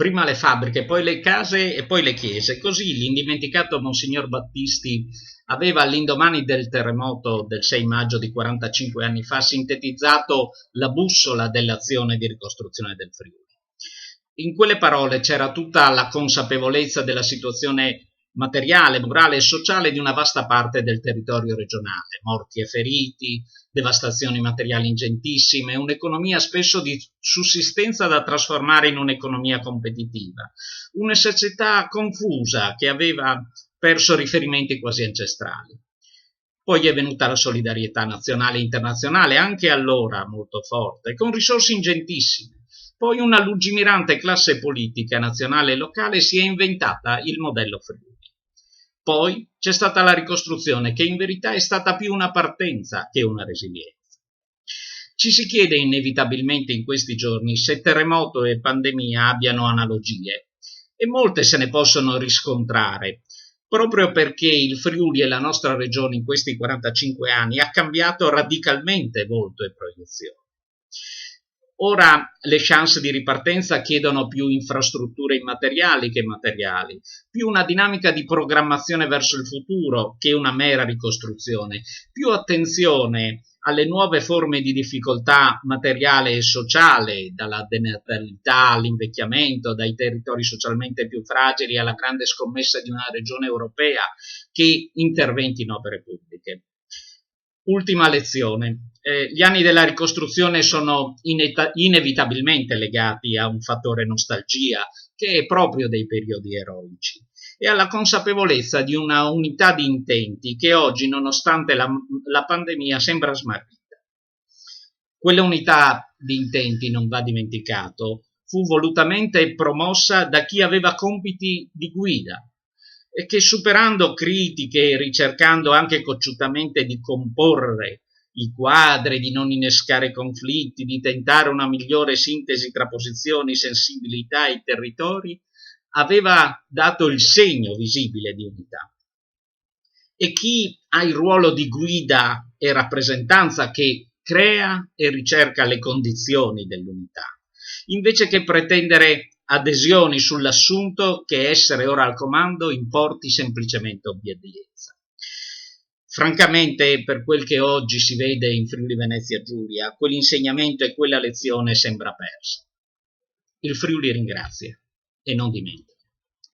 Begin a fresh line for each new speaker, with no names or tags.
prima le fabbriche, poi le case e poi le chiese. Così l'indimenticato Monsignor Battisti aveva all'indomani del terremoto del 6 maggio di 45 anni fa sintetizzato la bussola dell'azione di ricostruzione del Friuli. In quelle parole c'era tutta la consapevolezza della situazione materiale, morale e sociale di una vasta parte del territorio regionale, morti e feriti, devastazioni materiali ingentissime, un'economia spesso di sussistenza da trasformare in un'economia competitiva, una società confusa che aveva perso riferimenti quasi ancestrali. Poi è venuta la solidarietà nazionale e internazionale, anche allora molto forte, con risorse ingentissime. Poi una lungimirante classe politica nazionale e locale si è inventata il modello Friuli. Poi c'è stata la ricostruzione, che in verità è stata più una partenza che una resilienza. Ci si chiede inevitabilmente in questi giorni se terremoto e pandemia abbiano analogie, e molte se ne possono riscontrare, proprio perché il Friuli e la nostra regione in questi 45 anni ha cambiato radicalmente volto e proiezione. Ora le chance di ripartenza chiedono più infrastrutture immateriali che materiali, più una dinamica di programmazione verso il futuro che una mera ricostruzione, più attenzione alle nuove forme di difficoltà materiale e sociale, dalla denatalità all'invecchiamento, dai territori socialmente più fragili alla grande scommessa di una regione europea, che interventi in opere pubbliche. Ultima lezione. Gli anni della ricostruzione sono inevitabilmente legati a un fattore nostalgia, che è proprio dei periodi eroici, e alla consapevolezza di una unità di intenti che oggi, nonostante la pandemia, sembra smarrita. Quella unità di intenti, non va dimenticato, fu volutamente promossa da chi aveva compiti di guida, e che, superando critiche e ricercando anche cocciutamente di comporre i quadri, di non innescare conflitti, di tentare una migliore sintesi tra posizioni, sensibilità e territori, aveva dato il segno visibile di unità. E chi ha il ruolo di guida e rappresentanza, che crea e ricerca le condizioni dell'unità, invece che pretendere adesioni sull'assunto che essere ora al comando importi semplicemente obbedienza. Francamente, per quel che oggi si vede in Friuli Venezia Giulia, quell'insegnamento e quella lezione sembra persa. Il Friuli ringrazia e non dimentica.